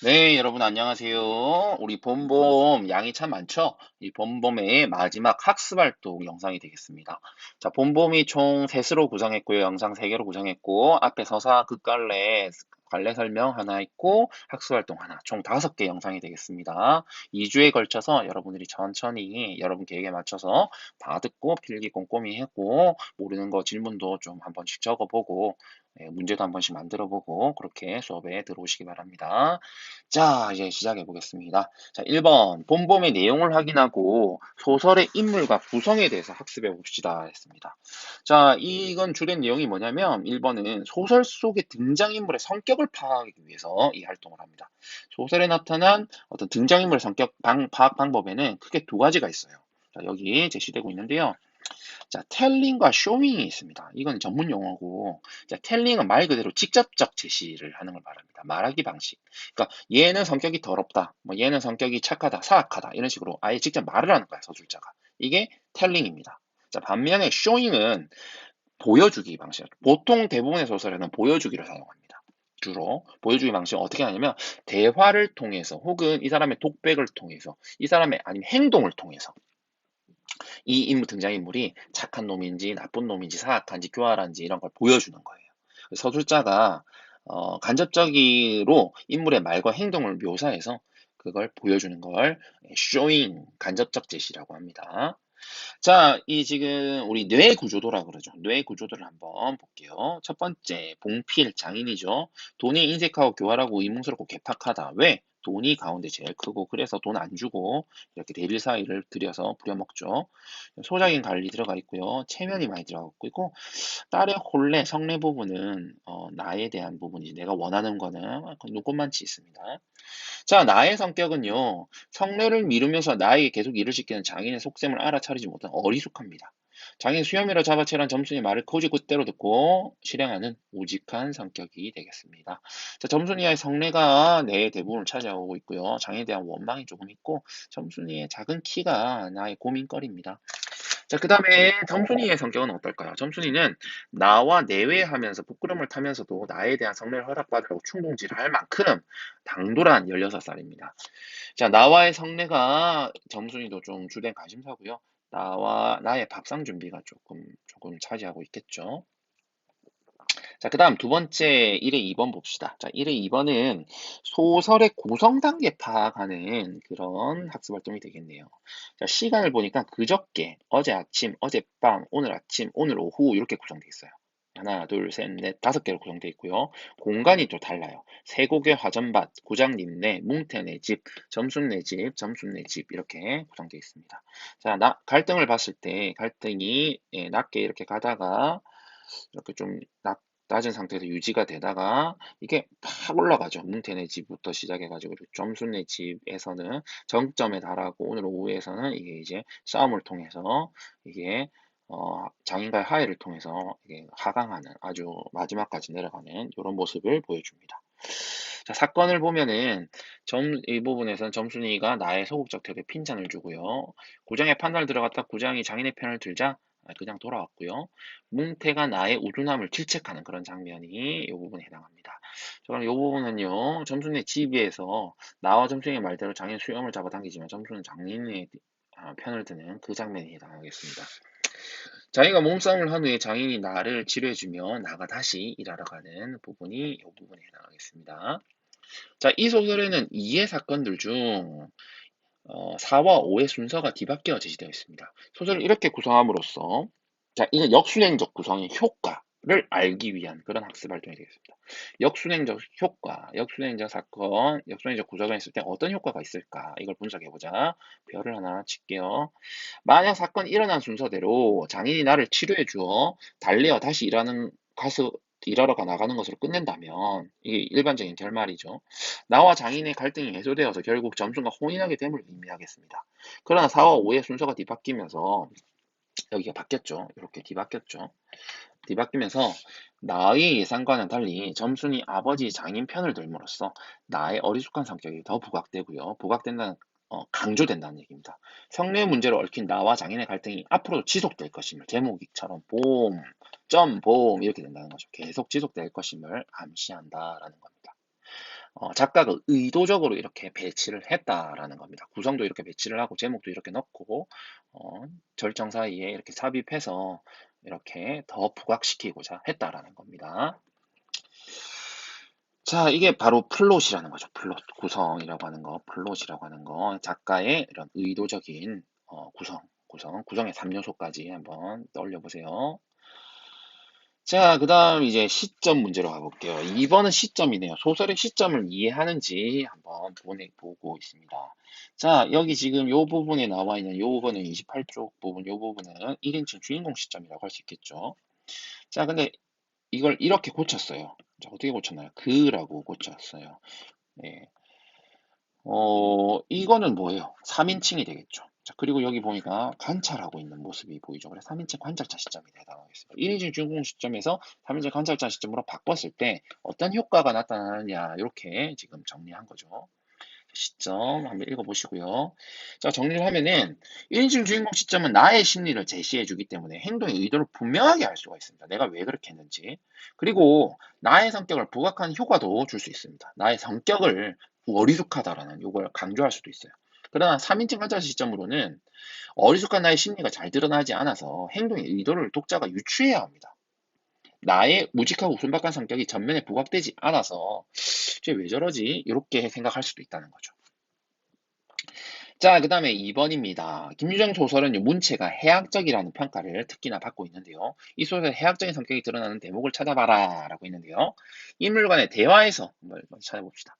네, 여러분 안녕하세요. 우리 봄봄 양이 참 많죠? 이 봄봄의 마지막 학습 활동 영상이 되겠습니다. 자, 봄봄이 총 셋으로 구성했고요. 영상 세 개로 구성했고, 앞에 서사, 극갈래, 관례 설명 하나 있고, 학습 활동 하나, 총 5개 영상이 되겠습니다. 2주에 걸쳐서 여러분들이 천천히 여러분 계획에 맞춰서 다 듣고 필기 꼼꼼히 했고, 모르는 거 질문도 좀 한 번씩 적어보고, 문제도 한 번씩 만들어보고, 그렇게 수업에 들어오시기 바랍니다. 자, 이제 시작해 보겠습니다. 자, 1번. 본범의 내용을 확인하고 소설의 인물과 구성에 대해서 학습해 봅시다. 했습니다. 자, 이건 주된 내용이 뭐냐면 1번은 소설 속의 등장인물의 성격을 파악하기 위해서 이 활동을 합니다. 소설에 나타난 어떤 등장인물의 성격 파악 방법에는 크게 두 가지가 있어요. 자, 여기 제시되고 있는데요. 자, 텔링과 쇼잉이 있습니다. 이건 전문 용어고, 자, 텔링은 말 그대로 직접적 제시를 하는 걸 말합니다. 말하기 방식. 그러니까 얘는 성격이 더럽다, 뭐 얘는 성격이 착하다, 사악하다 이런 식으로 아예 직접 말을 하는 거야, 서술자가. 이게 텔링입니다. 자, 반면에 쇼잉은 보여주기 방식. 보통 대부분의 소설에는 보여주기를 사용합니다. 주로 보여주기 방식은 어떻게 하냐면 대화를 통해서 혹은 이 사람의 독백을 통해서 이 사람의 아니면 행동을 통해서 이 인물 등장인물이 착한 놈인지 나쁜 놈인지 사악한지 교활한지 이런 걸 보여주는 거예요. 서술자가 간접적으로 인물의 말과 행동을 묘사해서 그걸 보여주는 걸 showing, 간접적 제시라고 합니다. 자, 이 지금 우리 뇌 구조도라 그러죠. 뇌 구조도를 한번 볼게요. 첫 번째, 봉필, 장인이죠. 돈이 인색하고 교활하고 의문스럽고 개팍하다. 왜? 돈이 가운데 제일 크고 그래서 돈 안 주고 이렇게 대빌 사이를 들여서 부려먹죠. 소작인 관리 들어가 있고요. 체면이 많이 들어가고 있고 딸의 혼례, 성례 부분은 나에 대한 부분이지 내가 원하는 거는 눈꽃만치 있습니다. 자, 나의 성격은요, 성례를 미루면서 나에게 계속 일을 시키는 장인의 속셈을 알아차리지 못한 어리숙합니다. 장인 수염이라 잡아채란 점순이 말을 곧이곧대로 듣고 실행하는 우직한 성격이 되겠습니다. 자, 점순이의 성례가 내 대부분을 차지하고 있고요. 장인에 대한 원망이 조금 있고, 점순이의 작은 키가 나의 고민거리입니다. 자, 그 다음에 점순이의 성격은 어떨까요? 점순이는 나와 내외하면서 부끄럼을 타면서도 나에 대한 성례를 허락받으려고 충동질을 할 만큼 당돌한 16살입니다. 자, 나와의 성례가 점순이도 좀 주된 관심사고요. 나의 밥상 준비가 조금 차지하고 있겠죠. 자, 그 다음 두 번째 1의 2번 봅시다. 자, 1의 2번은 소설의 구성 단계 파악하는 그런 학습 활동이 되겠네요. 자, 시간을 보니까 그저께, 어제 아침, 어젯밤, 오늘 아침, 오늘 오후 이렇게 구성되어 있어요. 하나, 둘, 셋, 넷, 5개로 구성되어 있고요. 공간이 또 달라요. 세곡의 화전밭, 구장님네, 뭉태네 집, 점순네 집, 점순네 집 이렇게 구성되어 있습니다. 자, 갈등을 봤을 때 갈등이 낮게 이렇게 가다가 이렇게 좀 낮은 상태에서 유지가 되다가 이게 팍 올라가죠. 뭉태네 집부터 시작해가지고 점순네 집에서는 정점에 달하고 오늘 오후에서는 이게 이제 싸움을 통해서 이게 장인과의 화해를 통해서 이게 하강하는 아주 마지막까지 내려가는 이런 모습을 보여줍니다. 자, 사건을 보면은 이 부분에서는 점순이가 나의 소극적 태도에 핀잔을 주고요. 구장에 판단을 들어갔다 구장이 장인의 편을 들자 그냥 돌아왔고요. 뭉태가 나의 우둔함을 질책하는 그런 장면이 이 부분에 해당합니다. 그럼 이 부분은요, 점순의 지휘에서 나와 점순의 말대로 장인 수염을 잡아당기지만 점순은 장인의 편을 드는 그 장면이 해당하겠습니다. 장인과 몸싸움을 한 후에 장인이 나를 치료해주며 나가 다시 일하러 가는 부분이 이 부분에 해당하겠습니다. 자, 이 소설에는 이해 사건들 중 4와 5의 순서가 뒤바뀌어 제시되어 있습니다. 소설을 이렇게 구성함으로써 자, 이는 역순행적 구성의 효과를 알기 위한 그런 학습 활동이 되겠습니다. 역순행적 효과, 역순행적 사건, 역순행적 구성을 했을 때 어떤 효과가 있을까? 이걸 분석해보자. 별을 하나 칠게요. 만약 사건이 일어난 순서대로 장인이 나를 치료해 주어 달래어 다시 일하러 나가는 것으로 끝낸다면 이게 일반적인 결말이죠. 나와 장인의 갈등이 해소되어서 결국 점순과 혼인하게 됨을 의미하겠습니다. 그러나 4와 5의 순서가 뒤바뀌면서 여기가 바뀌었죠. 이렇게 뒤바뀌었죠. 뒤바뀌면서 나의 예상과는 달리 점순이 아버지 장인 편을 들므로써 나의 어리숙한 성격이 더 부각되고요. 강조된다는 얘기입니다. 성례 문제로 얽힌 나와 장인의 갈등이 앞으로도 지속될 것임을 제목처럼 봄 이렇게 된다는 거죠. 계속 지속될 것임을 암시한다라는 겁니다. 작가가 의도적으로 이렇게 배치를 했다라는 겁니다. 구성도 이렇게 배치를 하고 제목도 이렇게 넣고 어, 절정 사이에 이렇게 삽입해서 이렇게 더 부각시키고자 했다라는 겁니다. 자, 이게 바로 플롯이라는 거죠. 플롯, 구성이라고 하는 거, 플롯이라고 하는 거, 작가의 이런 의도적인 구성의 3요소까지 한번 떠올려 보세요. 자, 그 다음 이제 시점 문제로 가볼게요. 2번은 시점이네요. 소설의 시점을 이해하는지 한번 보고 있습니다. 자, 여기 지금 요 부분에 나와 있는 요 부분은 28쪽 부분, 요 부분은 1인칭 주인공 시점이라고 할 수 있겠죠. 자, 근데 이걸 이렇게 고쳤어요. 자, 어떻게 고쳤나요? 그라고 고쳤어요. 네. 이거는 뭐예요? 3인칭이 되겠죠. 자, 그리고 여기 보니까 관찰하고 있는 모습이 보이죠. 그래서 3인칭 관찰자 시점이 해당하겠습니다. 1인칭 주인공 시점에서 3인칭 관찰자 시점으로 바꿨을 때 어떤 효과가 나타나느냐, 이렇게 지금 정리한 거죠. 시점 한번 읽어보시고요. 자, 정리를 하면은 1인칭 주인공 시점은 나의 심리를 제시해주기 때문에 행동의 의도를 분명하게 알 수가 있습니다. 내가 왜 그렇게 했는지. 그리고 나의 성격을 부각하는 효과도 줄 수 있습니다. 나의 성격을 어리숙하다라는 요걸 강조할 수도 있어요. 그러나 3인칭 관찰 시점으로는 어리숙한 나의 심리가 잘 드러나지 않아서 행동의 의도를 독자가 유추해야 합니다. 나의 무직하고 순박한 성격이 전면에 부각되지 않아서 쟤 왜 저러지? 이렇게 생각할 수도 있다는 거죠. 자, 그 다음에 2번입니다. 김유정 소설은 문체가 해학적이라는 평가를 특히나 받고 있는데요. 이 소설의 해학적인 성격이 드러나는 대목을 찾아봐라 라고 있는데요. 인물 간의 대화에서 한번 찾아봅시다.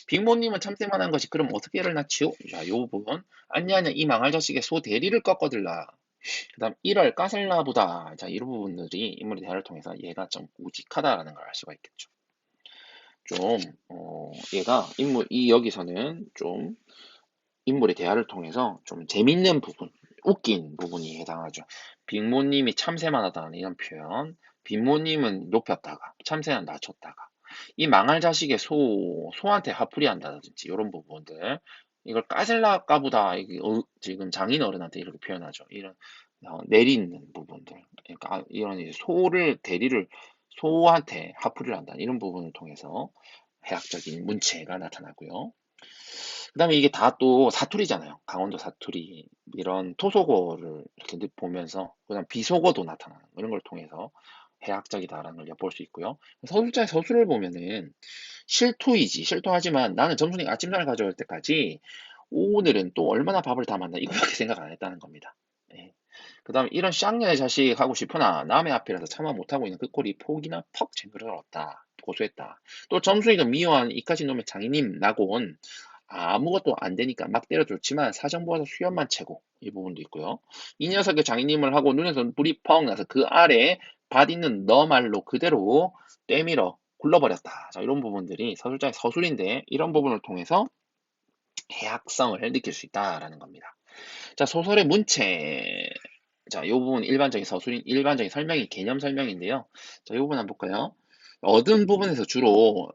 빅모님은 참새만한 것이 그럼 어떻게 애를 낳지요? 자, 요 부분. 아니야, 이 망할 자식의 소 대리를 꺾어들라. 그 다음 1월 까살나 보다. 자, 이런 부분들이 인물의 대화를 통해서 얘가 좀 우직하다라는 걸 알 수가 있겠죠. 좀, 얘가 여기서는 좀 인물의 대화를 통해서 좀 재밌는 부분, 웃긴 부분이 해당하죠. 빅모님이 참새만 하다는 이런 표현, 빅모님은 높였다가, 참새는 낮췄다가, 이 망할 자식의 소한테 화풀이 한다든지, 이런 부분들, 이걸 까슬라까 보다, 지금 장인 어른한테 이렇게 표현하죠. 이런, 내리는 부분들. 그러니까, 이런 이제 소한테 화풀이를 한다. 이런 부분을 통해서 해학적인 문체가 나타나고요. 그 다음에 이게 다 또 사투리잖아요. 강원도 사투리. 이런 토속어를 이렇게 보면서, 그다음 비속어도 나타나는 이런 걸 통해서 해학적이다라는 걸 엿볼 수 있고요. 서술자의 서술을 보면은 실토하지만 나는 점순이 아침상을 가져올 때까지 오늘은 또 얼마나 밥을 다 만나 이거밖에 생각 안 했다는 겁니다. 예. 그 다음에 이런 쌍년의 자식 하고 싶으나 남의 앞이라서 차마 못하고 있는 그 꼴이 폭이나 퍽 징그러웠다. 고소했다. 또 점순이가 미워한 이까지 놈의 장인님 나곤 아무것도 안 되니까 막 때려줬지만 사정보아서 수염만 채고 이 부분도 있고요. 이 녀석의 장인님을 하고 눈에서 불이 펑 나서 그 아래 밭 있는 너 말로 그대로 떼밀어 굴러버렸다. 자, 이런 부분들이 서술자의 서술인데 이런 부분을 통해서 해학성을 느낄 수 있다라는 겁니다. 자, 소설의 문체. 자, 이 부분 일반적인 설명이 개념 설명인데요. 자, 이 부분 한번 볼까요? 어떤 부분에서 주로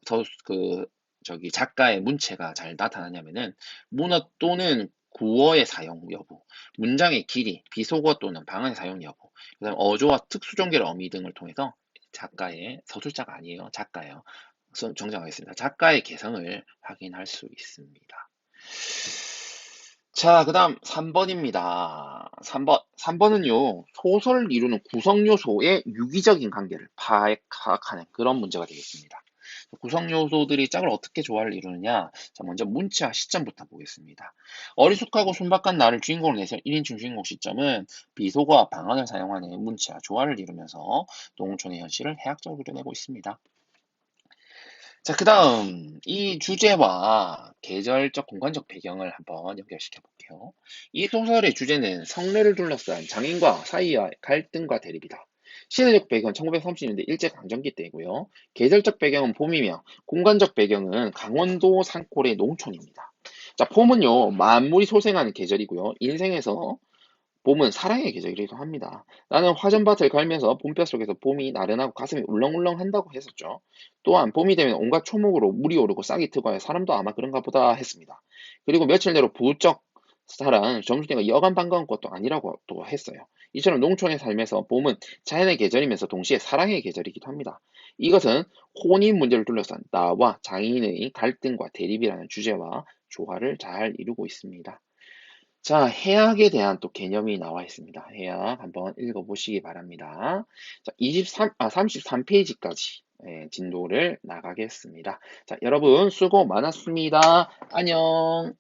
작가의 문체가 잘 나타나냐면은 문어 또는 구어의 사용 여부, 문장의 길이, 비속어 또는 방언의 사용 여부, 그다음 어조와 특수종결 어미 등을 통해서 작가의 서술자가 아니에요, 작가예요. 정정하겠습니다. 작가의 개성을 확인할 수 있습니다. 자, 그 다음 3번입니다. 3번은요, 소설을 이루는 구성 요소의 유기적인 관계를 파악하는 그런 문제가 되겠습니다. 구성 요소들이 짝을 어떻게 조화를 이루느냐? 자, 먼저 문체와 시점부터 보겠습니다. 어리숙하고 순박한 나를 주인공으로 내세운 1인칭 주인공 시점은 비속어와 방언을 사용하는 문체와 조화를 이루면서 농촌의 현실을 해학적으로 그려내고 있습니다. 자, 그 다음, 이 주제와 계절적, 공간적 배경을 한번 연결시켜 볼게요. 이 소설의 주제는 성례를 둘러싼 장인과 사이의 갈등과 대립이다. 시대적 배경은 1930년대 일제강점기 때이고요. 계절적 배경은 봄이며, 공간적 배경은 강원도 산골의 농촌입니다. 자, 봄은요, 만물이 소생하는 계절이고요. 인생에서 봄은 사랑의 계절이기도 합니다. 나는 화전밭을 갈면서 봄볕 속에서 봄이 나른하고 가슴이 울렁울렁 한다고 했었죠. 또한 봄이 되면 온갖 초목으로 물이 오르고 싹이 트고 사람도 아마 그런가 보다 했습니다. 그리고 며칠 내로 부쩍 사랑, 정수리가 여간 반가운 것도 아니라고 또 했어요. 이처럼 농촌의 삶에서 봄은 자연의 계절이면서 동시에 사랑의 계절이기도 합니다. 이것은 혼인 문제를 둘러싼 나와 장인의 갈등과 대립이라는 주제와 조화를 잘 이루고 있습니다. 자, 해악에 대한 또 개념이 나와 있습니다. 해악 한번 읽어보시기 바랍니다. 자, 33페이지까지 진도를 나가겠습니다. 자, 여러분 수고 많았습니다. 안녕.